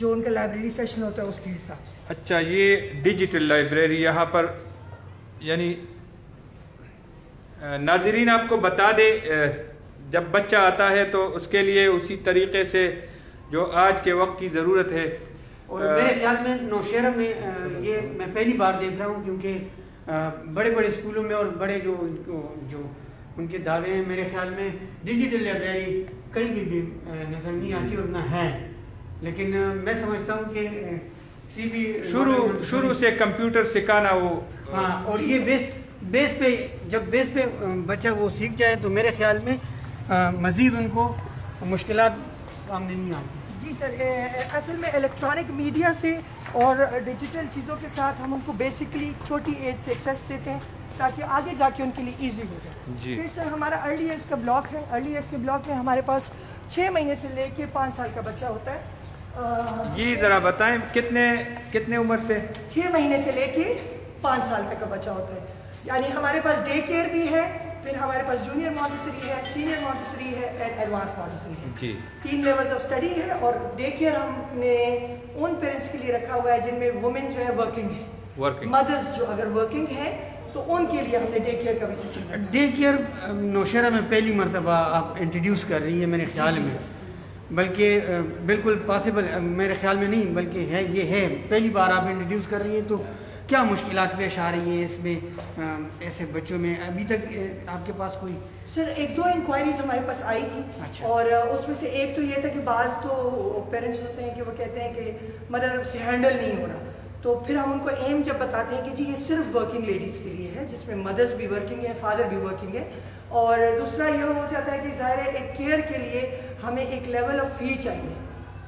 جو ان کا library session ہوتا ہے اس کے حساب سے. اچھا، یہ ڈیجیٹل لائبریری یہاں پر، یعنی ناظرین آپ کو بتا دے جب بچہ آتا ہے تو اس کے لیے اسی طریقے سے جو آج کے وقت کی ضرورت ہے. اور میرے خیال میں نوشہرہ میں یہ میں پہلی بار دیکھ رہا ہوں، کیونکہ بڑے بڑے اسکولوں میں اور بڑے جو ان کے دعوے ہیں، میرے خیال میں ڈیجیٹل لائبریری کہیں بھی نظر نہیں آتی اور نہ ہے. لیکن میں سمجھتا ہوں کہ سی بی شروع سے کمپیوٹر سکھانا وہ، ہاں، اور یہ بیس پہ جب بیس پہ بچہ وہ سیکھ جائے تو میرے خیال میں مزید ان کو مشکلات سامنے نہیں آتی. جی سر، اصل میں الیکٹرانک میڈیا سے اور ڈیجیٹل چیزوں کے ساتھ ہم ان کو بیسکلی چھوٹی ایج سے ایکسیس دیتے ہیں تاکہ آگے جا کے ان کے لیے ایزی ہو جائے. پھر سر ہمارا ارلی ایج کا بلاک ہے. ارلی ایج کے بلاک میں ہمارے پاس 6 مہینے سے لے کے 5 سال کا بچہ ہوتا ہے. یہ ذرا بتائیں کتنے عمر سے؟ 6 مہینے سے لے کے 5 سال تک کا بچہ ہوتا ہے. یعنی ہمارے پاس ڈے کیئر بھی ہے، پھر ہمارے پاس جونیئر مونٹیسری ہے، سینئر مونٹیسری ہے اینڈ ایڈوانس مونٹیسری ہے. جی، 3 لیولز آف اسٹڈی ہے. اور ڈے کیئر ہم نے ان پیرنٹس کے لیے رکھا ہوا ہے جن میں وومن جو ہے ورکنگ ہے، مدرس جو اگر ورکنگ ہے تو ان کے لیے ہم نے ڈے کیئر کا بھی سیکشن. ڈے کیئر نوشہرہ میں پہلی مرتبہ آپ انٹروڈیوس کر رہی ہیں میرے خیال میں، بلکہ بالکل پاسبل میرے خیال میں نہیں بلکہ ہے، یہ ہے پہلی بار آپ انٹروڈیوس کر رہی ہیں. تو کیا مشکلات پیش آ رہی ہیں اس میں ایسے بچوں میں؟ ابھی تک آپ کے پاس کوئی؟ سر 1-2 انکوائریز ہمارے پاس آئی تھی. اچھا. اور اس میں سے ایک تو یہ تھا کہ بعض تو پیرنٹس ہوتے ہیں کہ وہ کہتے ہیں کہ مدر سے ہینڈل نہیں ہو رہا، تو پھر ہم ان کو ایم جب بتاتے ہیں کہ جی یہ صرف ورکنگ لیڈیز کے لیے ہے، جس میں مدرس بھی ورکنگ ہے، فادر بھی ورکنگ ہے. اور دوسرا یہ ہو جاتا ہے کہ ظاہر ہے ایک کیئر کے لیے ہمیں ایک لیول آف فی چاہیے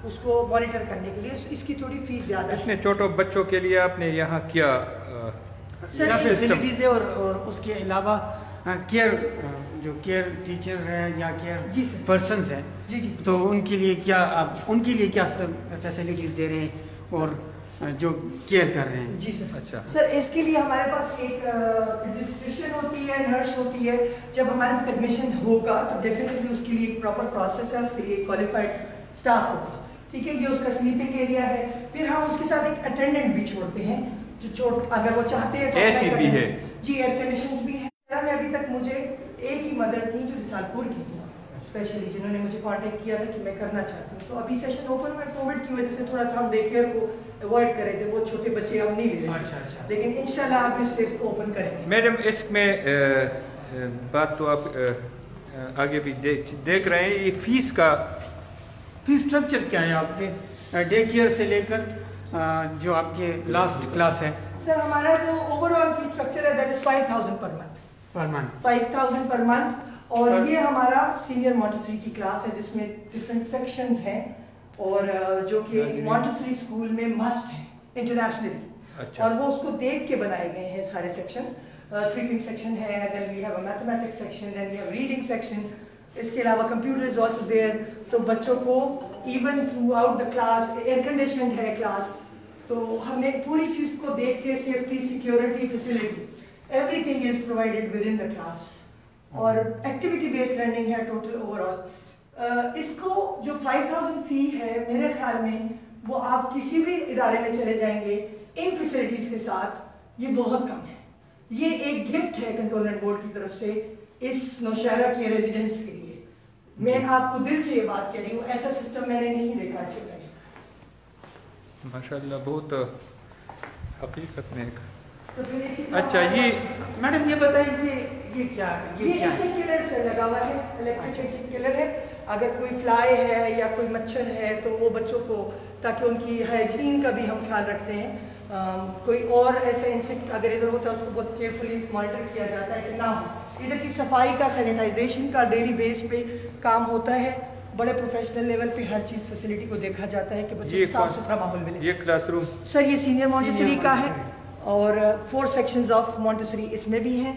اس کو مانیٹر کرنے کے لیے، اس کی تھوڑی فیس زیادہ ہے. اتنے چھوٹے بچوں کے لیے آپ نے یہاں کیا فیسلٹیز ہے؟ اور اس کے علاوہ کیئر جو کیئر ٹیچر ہے یا کیئر پرسنز ہیں، جی جی، تو ان کے لیے کیا آپ ان کے لیے کیا فیسلٹیز دے رہے ہیں اور جو کیئر کر رہے ہیں؟ جی سر. اچھا سر اس کے لیے ہمارے پاس ایک پیڈیاٹریشین ہوتی ہے، نرس ہوتی ہے. جب ہمارے پاس ایڈمیشن ہوگا تو ڈیفینیٹلی اس کے لیے ایک پراپر پروسیس ہے، اس کے لیے ایک کوالیفائڈ اسٹاف ہوگا. ٹھیک ہے، یہ اس کا سلیپنگ ایریا ہے. پھر ہم اس کے ساتھ ایک اٹینڈنٹ بھی چھوڑتے ہیں جو اگر وہ چاہتے ہیں تو اے سی بھی ہے. جی، ایئر کنڈیشن بھی ہے. میں ابھی تک مجھے ایک ہی مدر تھی جو رسالپور کی تھی اسپیشلی، جنہوں نے مجھے کانٹیکٹ کیا تھا کہ میں کرنا چاہتی ہوں. تو ابھی سیشن اوپن میں کووڈ کی وجہ سے تھوڑا سا ہم ڈے کیئر کو اوائڈ کرے تھے، وہ چھوٹے بچے ہم نہیں لے رہے، لیکن انشاءاللہ آپ اس سے اس کو اوپن کریں گے. میڈم اس میں بات تو آپ آگے بھی دیکھ رہے ہیں، یہ فیس اسٹرکچر کیا ہے آپ کے ڈے کیئر سے لے کر جو آپ کے لاسٹ کلاس ہے؟ سر ہمارا جو اوور آل فی اسٹرکچر ہے that is 5000 per month. 5000 per month. اور یہ ہمارا سینئر مونٹیسری کی کلاس ہے جس میں ڈفرینٹ سیکشنز ہیں اور جو کہ مونٹیسری اسکول میں مسٹ ہیں انٹرنیشنلی. اور وہ اس کو دیکھ کے بنائے گئے ہیں سارے سیکشنز. سلیپنگ سیکشن ہے، then we have a mathematics section, then we have reading section. اس کے علاوہ کمپیوٹر از آلسو دیئر. تو بچوں کو even throughout the class air conditioned ہے کلاس. تو ہم نے پوری چیز کو دیکھ کے safety, security, facility everything is provided within the class. اور ایکٹیویٹی بیسڈ لرننگ ہے ٹوٹل اوور آل. اس کو جو 5000 فی ہے میرے خیال میں وہ آپ کسی بھی ادارے میں چلے جائیں گے ان فیسلٹیز کے ساتھ یہ بہت کم ہے. یہ ایک گفٹ ہے کنٹرولمنٹ بورڈ کی طرف سے اس نوشہرہ کے ریزیڈنٹس کے لیے. میں آپ کو دل سے یہ بات کہہ رہی ہوں، ایسا سسٹم میں نے نہیں دیکھا اس سے پہلے. ماشاءاللہ بہت حقیقت میں. اچھا یہ میڈم یہ بتائیں کہ یہ کیا انسیکٹ کلر سے لگا ہوا ہے، الیکٹرک انسیکٹ کلر ہے. اگر کوئی فلائی ہے یا کوئی مچھر ہے تو وہ بچوں کو، تاکہ ان کی ہائیجین کا بھی ہم خیال رکھتے ہیں. کوئی اور ایسا انسیکٹ اگر ادھر ہوتا ہے اس کو بہت کیئرفلی مانیٹر کیا جاتا ہے کہ نہ ہو. ادھر کی صفائی کا، سینیٹائزیشن کا ڈیلی بیس پہ کام ہوتا ہے. بڑے پروفیشنل لیول پہ ہر چیز فیسلٹی کو دیکھا جاتا ہے کہ بچوں کو صاف ستھرا ماحول ملے. یہ کلاس روم سر یہ سینئر مونٹیسری کا ہے اور 4 سیکشنز آف مونٹیسری اس میں بھی ہیں.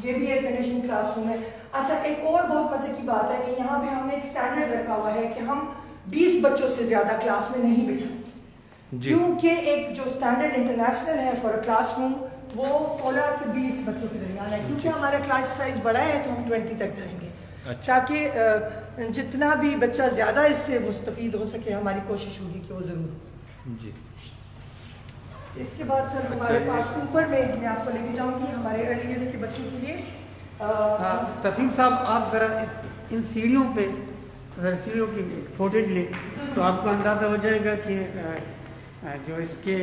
یہ بھی ایئر کنڈیشن کلاس روم ہے. اچھا ایک اور بہت مزے کی بات ہے کہ یہاں پہ ہم نے ایک اسٹینڈرڈ رکھا ہوا ہے کہ ہم 20 بچوں سے زیادہ کلاس میں نہیں بٹھائیں. کیونکہ ایک جو اسٹینڈرڈ انٹرنیشنل ہے فار کلاس روم وہ 16 سے 20 بچوں کے درمیان ہے. کیونکہ ہمارا کلاس سائز بڑا ہے تو ہم 20 تک جائیں گے. تاکہ جتنا بھی بچہ زیادہ اس سے مستفید ہو سکے ہماری کوشش ہوگی کہ وہ ضرور جی. اس کے بعد سر ہمارے پاس اوپر میں آپ کو لے کے جاؤں گی ہمارے ارلی ایئرز کے بچوں کے لیے. تفہیم صاحب آپ ذرا ان سیڑھیوں پہ اگر سیڑھیوں کی فوٹیج لیں تو آپ کو اندازہ ہو جائے گا کہ جو اس کے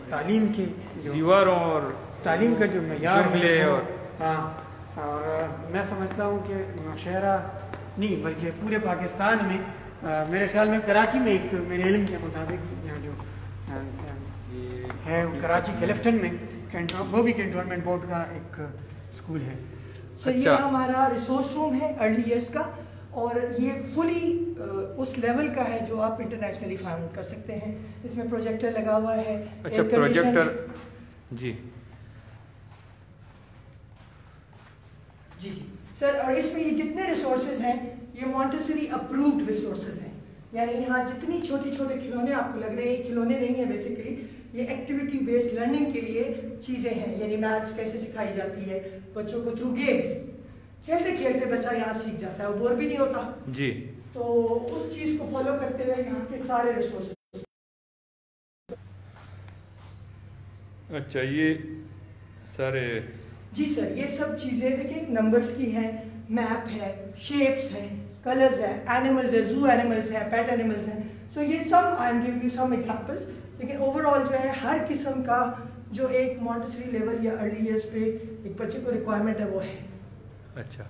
تعلیم کے دیواروں اور تعلیم کا جو معیار ہے اور ہاں اور میں سمجھتا ہوں کہ نوشہرہ نہیں بلکہ پورے پاکستان میں میرے خیال میں کراچی میں ایک میرے علم کے مطابق جو ہے کراچی کے لیفٹن میں وہ بھی کنٹونمنٹ بورڈ کا ایک اسکول ہے. سر یہ ہمارا ریسورس روم ہے ارلی ایئرس کا اور یہ فلی اس لیول کا ہے جو آپ انٹرنیشنلی فائنڈ کر سکتے ہیں. اس میں پروجیکٹر لگا ہوا ہے. اچھا پروجیکٹر جی جی سر اور اس میں یہ جتنے ریسورسز ہیں یہ مونٹیسری اپرووڈ ریسورسز ہیں. یعنی یہاں جتنی چھوٹی چھوٹے کھلونے آپ کو لگ رہے ہیں یہ کھلونے نہیں ہیں بیسیکلی یہ ایکٹیویٹی بیسڈ لرننگ کے لیے چیزیں ہیں. یعنی میتھس کیسے سکھائی جاتی ہے بچوں کو تھرو گیم کھیلتے کھیلتے بچہ یہاں سیکھ جاتا ہے وہ بور بھی نہیں ہوتا جی. تو اس چیز کو فالو کرتے ہوئے یہاں کے سارے ریسورسز. اچھا یہ سارے جی سر یہ سب چیزیں دیکھیں نمبرز کی ہیں میپ ہے شیپس ہیں کلرز ہیں اینیملز ہیں زو اینیملز ہیں پیٹ اینیملز ہیں. سو یہ سب I am giving you some examples لیکن اوور آل جو ہے ہر قسم کا جو ایک مونٹیسری لیول یا ارلی ایئرس پہ ایک بچے کو ریکوائرمنٹ ہے وہ ہے. اچھا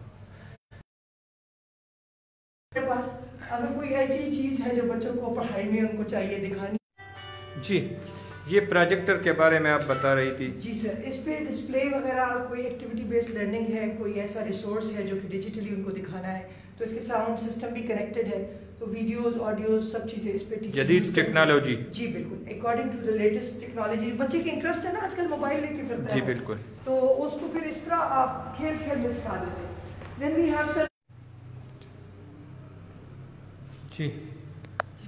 میرے پاس اگر کوئی ایسی چیز ہے جو بچوں کو پڑھائی میں ان کو چاہیے دکھانی. جی یہ پروجیکٹر کے بارے میں آپ بتا رہی تھی. جی سر اس پہ ڈسپلے وغیرہ کوئی ایکٹیویٹی بیسڈ لرننگ ہے کوئی ایسا ریسورس ہے جو کہ ڈیجیٹلی ان کو دکھانا ہے تو اس کے ساؤنڈ سسٹم بھی کنیکٹڈ ہے تو ویڈیوز آڈیوز سب چیزیں اس پہ جدید ٹیکنالوجی. جی بالکل according to the latest technology. بچے کی انٹرسٹ ہے نا آج کل موبائل لے کے پھرتا ہے جی بالکل تو اس کو پھر اس طرح آپ کھیل کھیل میں سکھا دیتے ہیں. دین وی ہیو سر جی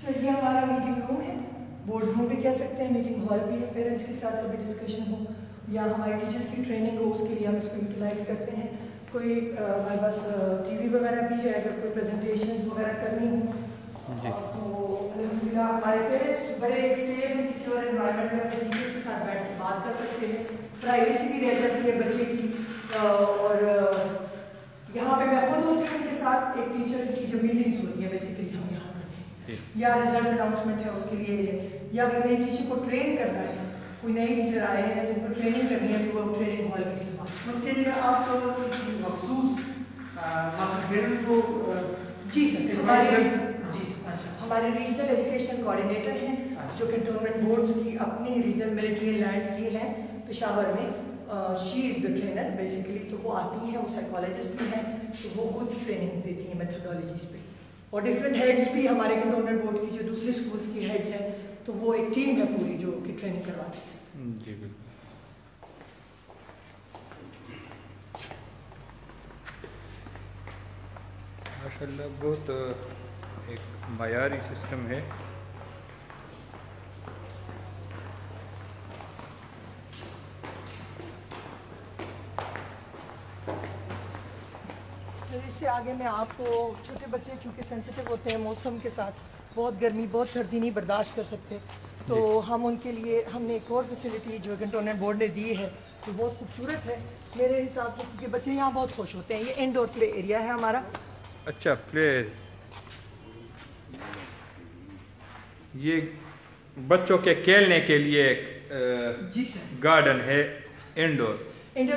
سر یہ ہمارا میٹنگ روم ہے بورڈ روم بھی کہہ سکتے ہیں میٹنگ ہال بھی ہے. پیرنٹس کے ساتھ کبھی ڈسکشن ہو یا ہمارے ٹیچرس کی ٹریننگ ہو اس کے لیے ہم اس کو یوٹیلائز کرتے ہیں. کوئی ہمارے پاس ٹی وی وغیرہ بھی ہے اگر کوئی پریزنٹیشن وغیرہ کرنی ہو تو الحمدللہ ہمارے پیرنٹس بڑے ایک سیف اینڈ سیکیور انوائرمنٹ میں اپنے ٹیچرس کے ساتھ بیٹھ کے بات کر سکتے ہیں. پرائیویسی بھی رہ جاتی ہے بچے کی اور یہاں پہ میں خود ہوتی ہوں ان کے ساتھ ایک ٹیچر کی جو میٹنگس ہوتی ہیں بیسیکلی ہم یہاں کرتے ہیں یا رزلٹ اناؤنسمنٹ ہے اس کے لیے یا اگر نئے ٹیچر کو ٹرین کرنا ہے کوئی نئے ٹیچر آئے ہیں جن کو ٹریننگ کرنی ہے تو وہ ٹریننگ ہال میں استعمال اس کے لیے آپ مخصوص کو جی سر ہمارے ریجنل ایجوکیشنل کوآرڈینیٹر ہیں جو کنٹونمنٹ بورڈز کی اپنی ریجنل ملٹری لینڈ کی ہیں پشاور میں. شی از دا ٹرینر بیسیکلی تو وہ آتی ہیں وہ سائیکالوجسٹ بھی ہیں تو وہ خود ٹریننگ دیتی ہیں میتھڈالوجیز پہ اور ڈفرینٹ ہیڈس بھی ہمارے کنٹونمنٹ بورڈ کی جو دوسرے اسکولس کی ہیڈس ہیں تو وہ ایک ٹیم ہے پوری جو کہ ٹریننگ کرواتی ہے. جی بالکل ماشاء اللہ بہت ایک معیاری سسٹم ہے. اس سے آگے میں آپ کو چھوٹے بچے کیونکہ سینسیٹیو ہوتے ہیں موسم کے ساتھ بہت گرمی بہت سردی نہیں برداشت کر سکتے تو ہم ان کے لیے ہم نے ایک اور فیسلٹی جو کنٹونمنٹ بورڈ نے دی ہے جو بہت خوبصورت ہے میرے حساب سے کیونکہ بچے یہاں بہت خوش ہوتے ہیں. یہ انڈور پلے ایریا ہے ہمارا. اچھا پلے یہ بچوں کے کھیلنے کے لیے جی سر گارڈن ہے انڈور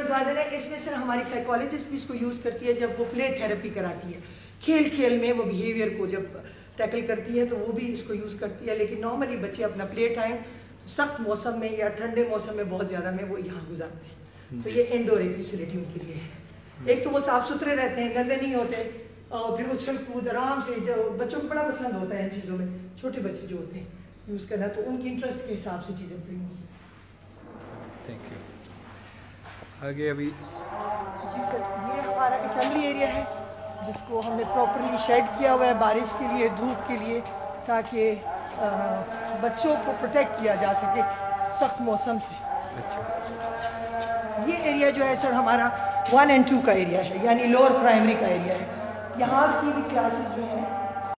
گارڈن ہے. اس میں سر ہماری سائیکالوجسٹ بھی اس کو یوز کرتی ہے جب وہ پلے تھراپی کراتی ہے کھیل کھیل میں وہ بیہیویئر کو جب ٹیکل کرتی ہے تو وہ بھی اس کو یوز کرتی ہے. لیکن نارملی بچے اپنا پلے ٹائم سخت موسم میں یا ٹھنڈے موسم میں بہت زیادہ میں وہ یہاں گزارتے ہیں تو یہ انڈور ایک فیسلٹی ان کے لیے ہے. ایک تو وہ صاف ستھرے رہتے ہیں گندے نہیں ہوتے اور پھر اچھل کود آرام سے جو بچوں کو بڑا پسند ہوتا ہے ان چیزوں میں چھوٹے بچے جو ہوتے ہیں یوز کرنا تو ان کی انٹرسٹ کے حساب سے چیزیں پڑیں گی. Thank you. آگے ابھی جی سر یہ ہمارا اسمبلی ایریا ہے جس کو ہم نے پراپرلی شیڈ کیا ہوا ہے بارش کے لیے دھوپ کے لیے تاکہ بچوں کو پروٹیکٹ کیا جا سکے سخت موسم سے. یہ ایریا جو ہے سر ہمارا 1 and 2 کا ایریا ہے یعنی لوور پرائمری کا ایریا ہے. یہاں کی بھی کلاسز جو ہیں